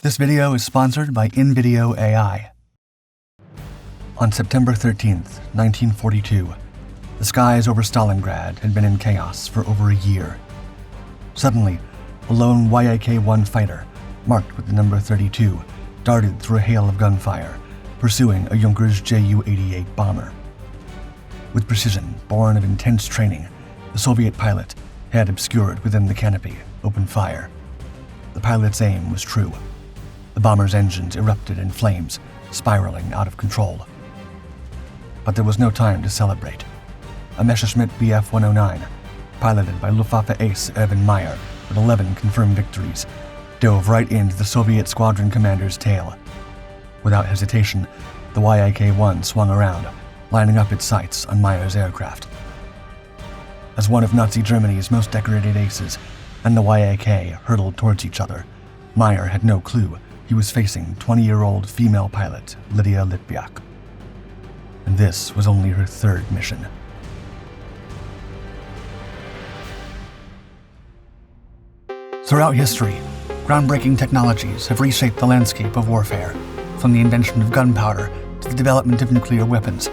This video is sponsored by InVideo AI. On September 13th, 1942, the skies over Stalingrad had been in chaos for over a year. Suddenly, a lone Yak-1 fighter, marked with the number 32, darted through a hail of gunfire, pursuing a Junkers Ju-88 bomber. With precision born of intense training, the Soviet pilot, head obscured within the canopy, opened fire. The pilot's aim was true. The bomber's engines erupted in flames, spiraling out of control. But there was no time to celebrate. A Messerschmitt Bf 109, piloted by Luftwaffe ace Erwin Meyer with 11 confirmed victories, dove right into the Soviet squadron commander's tail. Without hesitation, the Yak-1 swung around, lining up its sights on Meyer's aircraft. As one of Nazi Germany's most decorated aces and the Yak hurtled towards each other, Meyer had no clue he was facing 20-year-old female pilot Lydia Litviak. And this was only her third mission. Throughout history, groundbreaking technologies have reshaped the landscape of warfare, from the invention of gunpowder to the development of nuclear weapons.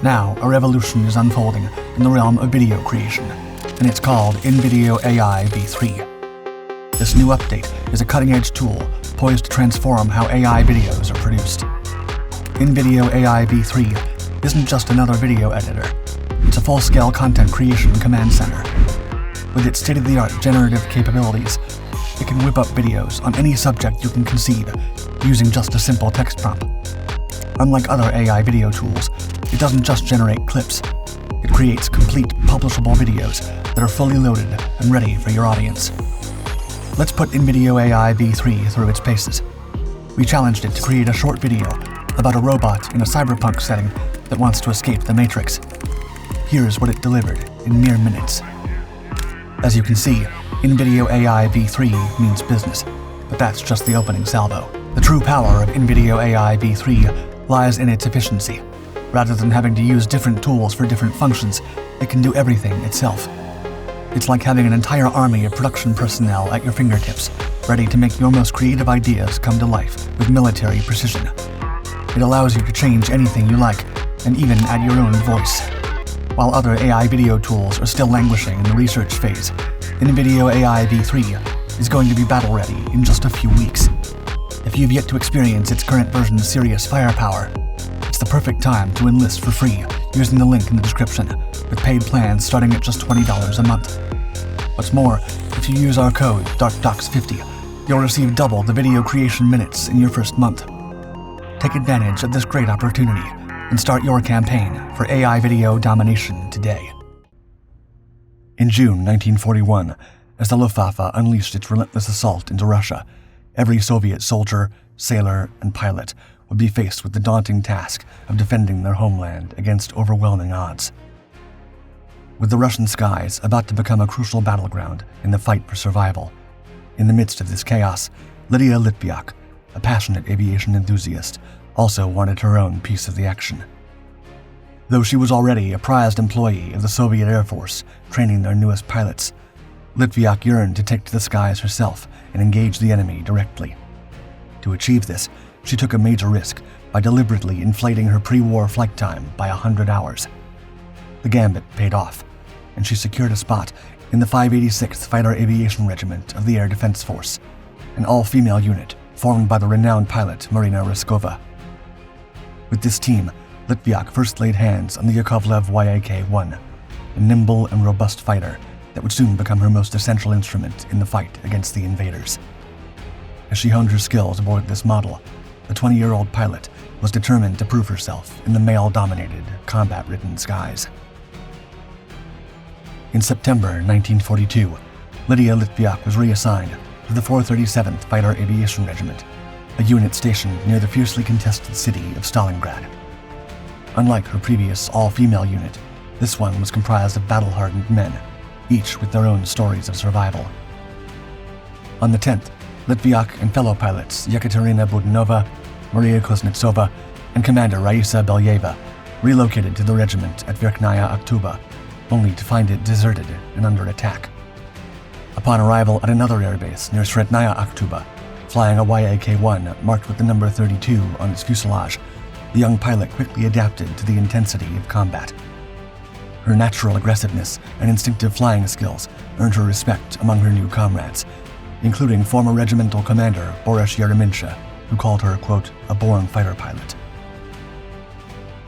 Now, a revolution is unfolding in the realm of video creation, and it's called InVideo AI V3. This new update is a cutting-edge tool poised to transform how AI videos are produced. InVideo AI V3 isn't just another video editor. It's a full-scale content creation command center. With its state-of-the-art generative capabilities, it can whip up videos on any subject you can conceive using just a simple text prompt. Unlike other AI video tools, it doesn't just generate clips. It creates complete, publishable videos that are fully loaded and ready for your audience. Let's put InVideo AI V3 through its paces. We challenged it to create a short video about a robot in a cyberpunk setting that wants to escape the Matrix. Here's what it delivered in mere minutes. As you can see, InVideo AI V3 means business, but that's just the opening salvo. The true power of InVideo AI V3 lies in its efficiency. Rather than having to use different tools for different functions, it can do everything itself. It's like having an entire army of production personnel at your fingertips, ready to make your most creative ideas come to life with military precision. It allows you to change anything you like, and even add your own voice. While other AI video tools are still languishing in the research phase, InVideo AI V3 is going to be battle-ready in just a few weeks. If you've yet to experience its current version's serious firepower, it's the perfect time to enlist for free using the link in the description, with paid plans starting at just $20 a month. What's more, if you use our code DARKDOCS50, you'll receive double the video creation minutes in your first month. Take advantage of this great opportunity and start your campaign for AI video domination today. In June 1941, as the Luftwaffe unleashed its relentless assault into Russia, every Soviet soldier, sailor, and pilot would be faced with the daunting task of defending their homeland against overwhelming odds. With the Russian skies about to become a crucial battleground in the fight for survival, in the midst of this chaos, Lydia Litviak, a passionate aviation enthusiast, also wanted her own piece of the action. Though she was already a prized employee of the Soviet Air Force, training their newest pilots, Litviak yearned to take to the skies herself and engage the enemy directly. To achieve this, she took a major risk by deliberately inflating her pre-war flight time by 100 hours. The gambit paid off, and she secured a spot in the 586th Fighter Aviation Regiment of the Air Defense Force, an all-female unit formed by the renowned pilot Marina Ryskova. With this team, Litviak first laid hands on the Yakovlev Yak-1, a nimble and robust fighter that would soon become her most essential instrument in the fight against the invaders. As she honed her skills aboard this model, the 20-year-old pilot was determined to prove herself in the male-dominated, combat-ridden skies. In September 1942, Lydia Litviak was reassigned to the 437th Fighter Aviation Regiment, a unit stationed near the fiercely contested city of Stalingrad. Unlike her previous all-female unit, this one was comprised of battle-hardened men, each with their own stories of survival. On the 10th, Litviak and fellow pilots Yekaterina Budanova, Maria Kuznetsova, and Commander Raisa Belyeva relocated to the regiment at Verkhnaya Akhtuba, only to find it deserted and under attack. Upon arrival at another airbase near Srednaya Akhtuba, Flying a Yak-1 marked with the number 32 on its fuselage, the young pilot quickly adapted to the intensity of combat. Her natural aggressiveness and instinctive flying skills earned her respect among her new comrades, including former regimental commander Boris Yeremincha, who called her, quote, a born fighter pilot.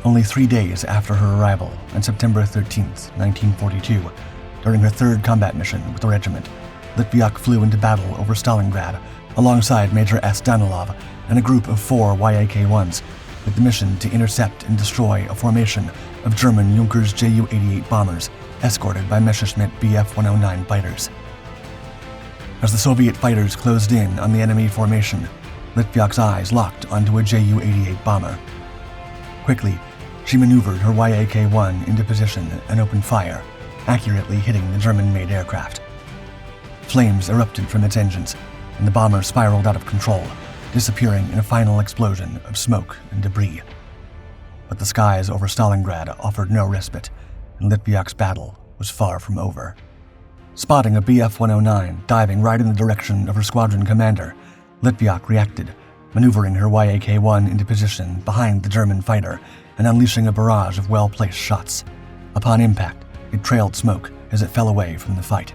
Only 3 days after her arrival on September 13, 1942, during her third combat mission with the regiment, Litviak flew into battle over Stalingrad alongside Major S. Danilov and a group of 4 Yak-1s with the mission to intercept and destroy a formation of German Junkers Ju-88 bombers escorted by Messerschmitt Bf-109 fighters. As the Soviet fighters closed in on the enemy formation, Litviak's eyes locked onto a Ju-88 bomber. Quickly, she maneuvered her Yak-1 into position and opened fire, accurately hitting the German-made aircraft. Flames erupted from its engines, and the bomber spiraled out of control, disappearing in a final explosion of smoke and debris. But the skies over Stalingrad offered no respite, and Litviak's battle was far from over. Spotting a Bf-109 diving right in the direction of her squadron commander, Litviak reacted, maneuvering her Yak-1 into position behind the German fighter and unleashing a barrage of well-placed shots. Upon impact, it trailed smoke as it fell away from the fight.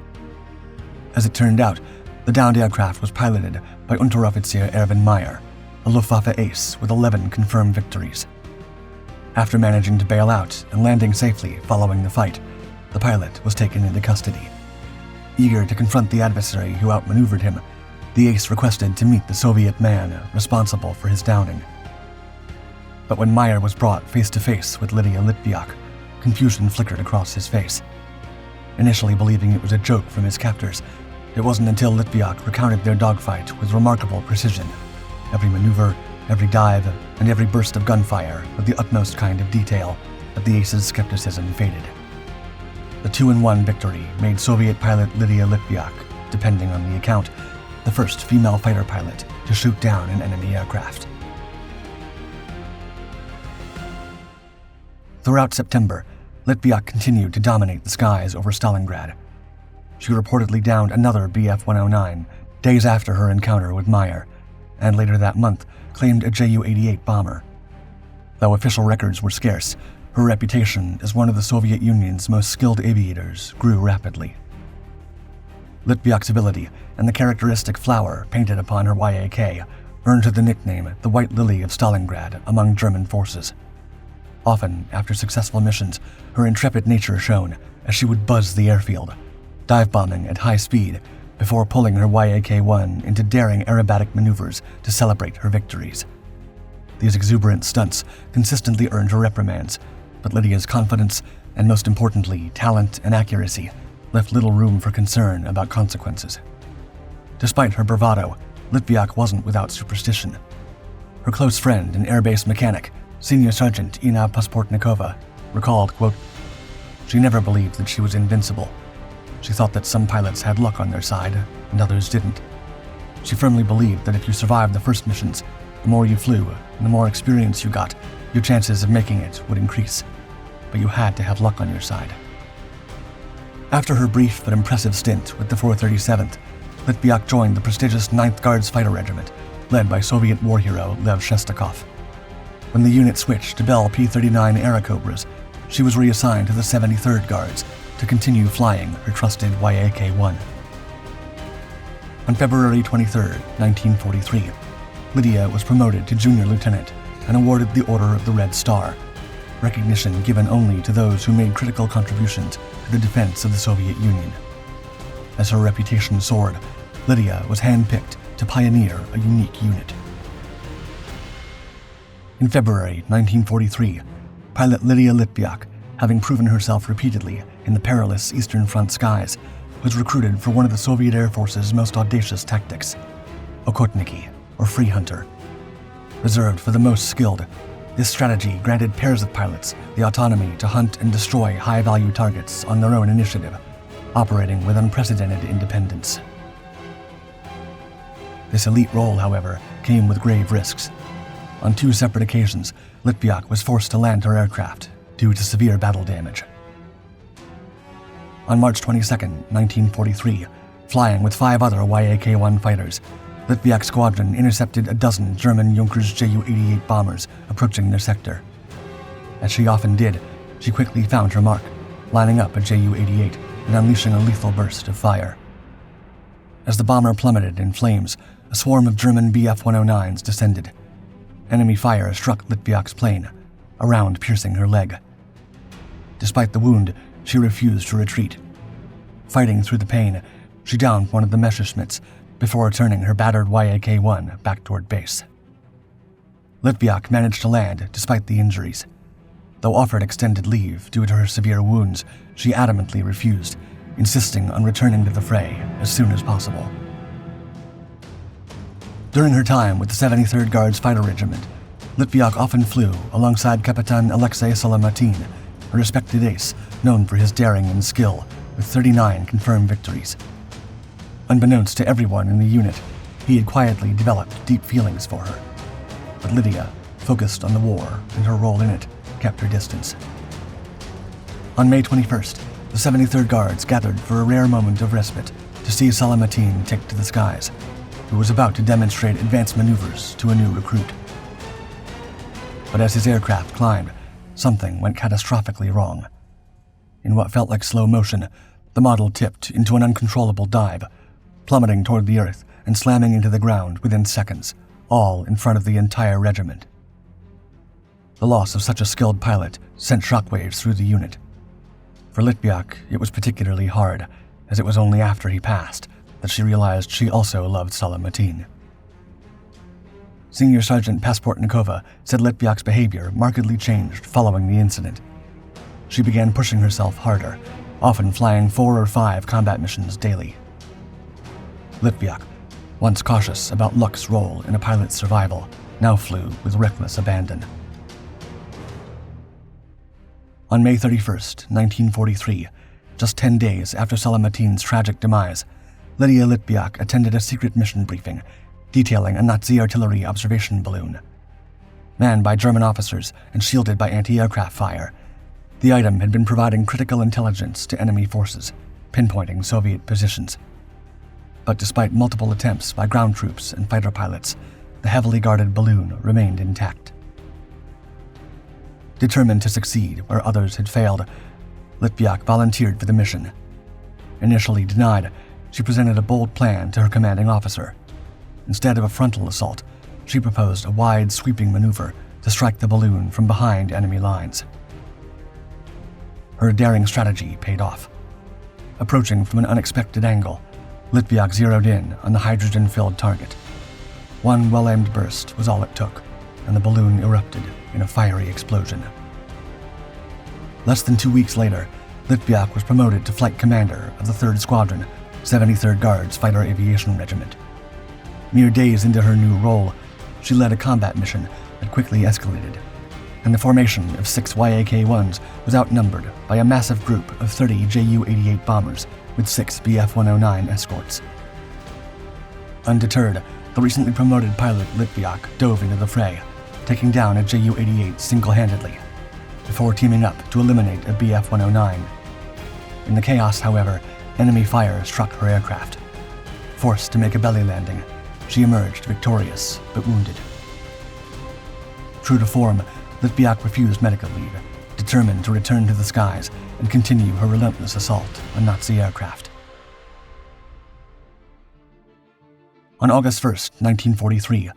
As it turned out, the downed aircraft was piloted by Unteroffizier Erwin Meyer, a Luftwaffe ace with 11 confirmed victories. After managing to bail out and landing safely following the fight, the pilot was taken into custody. Eager to confront the adversary who outmaneuvered him, the ace requested to meet the Soviet man responsible for his downing. But when Meyer was brought face-to-face with Lydia Litviak, confusion flickered across his face. Initially believing it was a joke from his captors, it wasn't until Litviak recounted their dogfight with remarkable precision, every maneuver, every dive, and every burst of gunfire with the utmost kind of detail, that the ace's skepticism faded. The 2-1 victory made Soviet pilot Lydia Litviak, depending on the account, the first female fighter pilot to shoot down an enemy aircraft. Throughout September, Litviak continued to dominate the skies over Stalingrad. She reportedly downed another Bf-109 days after her encounter with Meyer, and later that month claimed a Ju-88 bomber. Though official records were scarce, her reputation as one of the Soviet Union's most skilled aviators grew rapidly. Litviak's ability and the characteristic flower painted upon her Yak earned her the nickname the White Lily of Stalingrad among German forces. Often, after successful missions, her intrepid nature shone as she would buzz the airfield, dive-bombing at high speed before pulling her Yak-1 into daring aerobatic maneuvers to celebrate her victories. These exuberant stunts consistently earned her reprimands, but Lydia's confidence and, most importantly, talent and accuracy left little room for concern about consequences. Despite her bravado, Litviak wasn't without superstition. Her close friend and airbase mechanic, Senior Sergeant Ina Pasportnikova, recalled, quote, "She never believed that she was invincible. She thought that some pilots had luck on their side and others didn't. She firmly believed that if you survived the first missions, the more you flew and the more experience you got, your chances of making it would increase. But you had to have luck on your side." After her brief but impressive stint with the 437th, Litviak joined the prestigious 9th Guards Fighter Regiment, led by Soviet war hero Lev Shestakov. When the unit switched to Bell P-39 Airacobras, she was reassigned to the 73rd Guards to continue flying her trusted Yak-1. On February 23, 1943, Lydia was promoted to junior lieutenant and awarded the Order of the Red Star, recognition given only to those who made critical contributions to the defense of the Soviet Union. As her reputation soared, Lydia was handpicked to pioneer a unique unit. In February 1943, pilot Lydia Litviak, having proven herself repeatedly in the perilous Eastern Front skies, was recruited for one of the Soviet Air Force's most audacious tactics, Okhotniki, or Free Hunter. Reserved for the most skilled, this strategy granted pairs of pilots the autonomy to hunt and destroy high-value targets on their own initiative, operating with unprecedented independence. This elite role, however, came with grave risks. On 2 separate occasions, Litviak was forced to land her aircraft due to severe battle damage. On March 22, 1943, flying with 5 other Yak-1 fighters, Litviak's squadron intercepted a dozen German Junkers Ju-88 bombers approaching their sector. As she often did, she quickly found her mark, lining up a Ju-88 and unleashing a lethal burst of fire. As the bomber plummeted in flames, a swarm of German Bf-109s descended. Enemy fire struck Litviak's plane, a round piercing her leg. Despite the wound, she refused to retreat. Fighting through the pain, she downed one of the Messerschmitts before turning her battered Yak-1 back toward base. Litviak managed to land despite the injuries. Though offered extended leave due to her severe wounds, she adamantly refused, insisting on returning to the fray as soon as possible. During her time with the 73rd Guards Fighter Regiment, Litviak often flew alongside Capitan Alexei Solomatin, a respected ace known for his daring and skill, with 39 confirmed victories. Unbeknownst to everyone in the unit, he had quietly developed deep feelings for her. But Lydia, focused on the war and her role in it, kept her distance. On May 21st, the 73rd Guards gathered for a rare moment of respite to see Solomatin take to the skies, who was about to demonstrate advanced maneuvers to a new recruit. But as his aircraft climbed, something went catastrophically wrong. In what felt like slow motion, the model tipped into an uncontrollable dive, plummeting toward the earth and slamming into the ground within seconds, all in front of the entire regiment. The loss of such a skilled pilot sent shockwaves through the unit. For Litviak, it was particularly hard, as it was only after he passed that she realized she also loved Solomatin. Senior Sergeant Pasportnikova said Litviak's behavior markedly changed following the incident. She began pushing herself harder, often flying 4 or 5 combat missions daily. Litviak, once cautious about luck's role in a pilot's survival, now flew with reckless abandon. On May 31st, 1943, just 10 days after Solomatin's tragic demise, Lydia Litviak attended a secret mission briefing detailing a Nazi artillery observation balloon. Manned by German officers and shielded by anti-aircraft fire, the item had been providing critical intelligence to enemy forces, pinpointing Soviet positions. But despite multiple attempts by ground troops and fighter pilots, the heavily guarded balloon remained intact. Determined to succeed where others had failed, Litviak volunteered for the mission. Initially denied, she presented a bold plan to her commanding officer. Instead of a frontal assault, she proposed a wide, sweeping maneuver to strike the balloon from behind enemy lines. Her daring strategy paid off. Approaching from an unexpected angle, Litviak zeroed in on the hydrogen-filled target. One well-aimed burst was all it took, and the balloon erupted in a fiery explosion. Less than 2 weeks later, Litviak was promoted to flight commander of the 3rd Squadron, 73rd Guards Fighter Aviation Regiment. Mere days into her new role, she led a combat mission that quickly escalated, and the formation of 6 Yak-1s was outnumbered by a massive group of 30 Ju-88 bombers with 6 Bf-109 escorts. Undeterred, the recently promoted pilot Litviak dove into the fray, taking down a Ju-88 single-handedly, before teaming up to eliminate a Bf-109. In the chaos, however, enemy fire struck her aircraft. Forced to make a belly landing, she emerged victorious but wounded. True to form, Litviak refused medical leave, determined to return to the skies and continue her relentless assault on Nazi aircraft. On August 1st, 1943,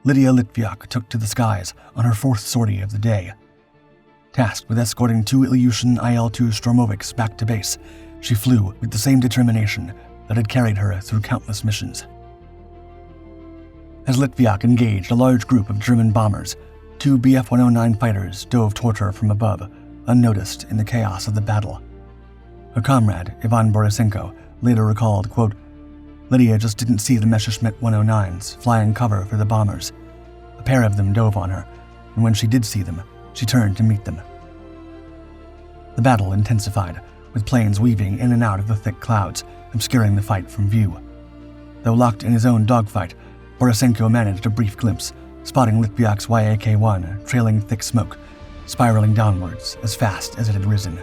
Lydia Litviak took to the skies on her 4th sortie of the day. Tasked with escorting 2 Ilyushin IL-2 Stormoviks back to base, she flew with the same determination that had carried her through countless missions. As Litviak engaged a large group of German bombers, 2 Bf-109 fighters dove toward her from above, unnoticed in the chaos of the battle. Her comrade, Ivan Borisenko, later recalled, quote, "Lydia just didn't see the Messerschmitt 109s flying cover for the bombers. A pair of them dove on her, and when she did see them, she turned to meet them." The battle intensified, with planes weaving in and out of the thick clouds, obscuring the fight from view. Though locked in his own dogfight, Borisenko managed a brief glimpse, spotting Litviak's Yak-1 trailing thick smoke, spiraling downwards as fast as it had risen.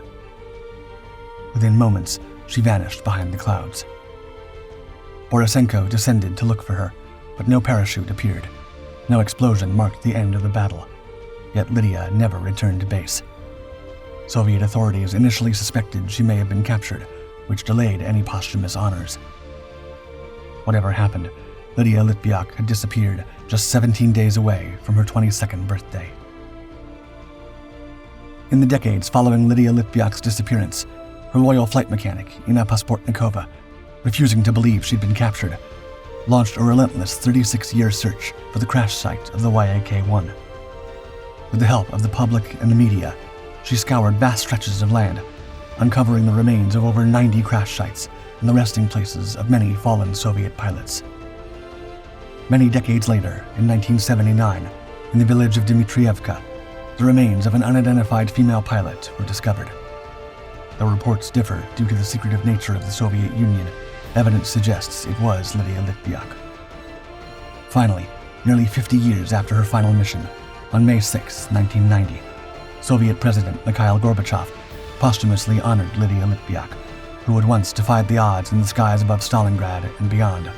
Within moments, she vanished behind the clouds. Borisenko descended to look for her, but no parachute appeared. No explosion marked the end of the battle. Yet Lydia never returned to base. Soviet authorities initially suspected she may have been captured, which delayed any posthumous honors. Whatever happened, Lydia Litviak had disappeared just 17 days away from her 22nd birthday. In the decades following Lydia Litviak's disappearance, her loyal flight mechanic, Ina Pasportnikova, refusing to believe she'd been captured, launched a relentless 36-year search for the crash site of the Yak-1. With the help of the public and the media, she scoured vast stretches of land, uncovering the remains of over 90 crash sites and the resting places of many fallen Soviet pilots. Many decades later, in 1979, in the village of Dmitrievka, the remains of an unidentified female pilot were discovered. Though reports differ due to the secretive nature of the Soviet Union, evidence suggests it was Lydia Litviak. Finally, nearly 50 years after her final mission, on May 6, 1990, Soviet President Mikhail Gorbachev posthumously honored Lydia Litviak, who had once defied the odds in the skies above Stalingrad and beyond,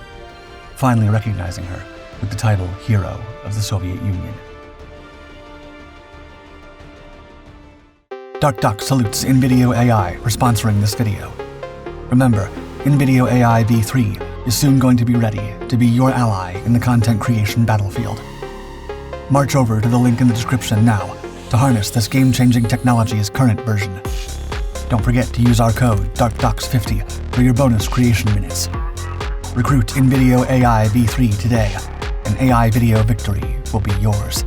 finally recognizing her with the title Hero of the Soviet Union. DarkDuck salutes InVideo AI for sponsoring this video. Remember, InVideo AI v3 is soon going to be ready to be your ally in the content creation battlefield. March over to the link in the description now to harness this game-changing technology's current version. Don't forget to use our code DarkDucks50 for your bonus creation minutes. Recruit InVideo AI v3 today, and AI video victory will be yours.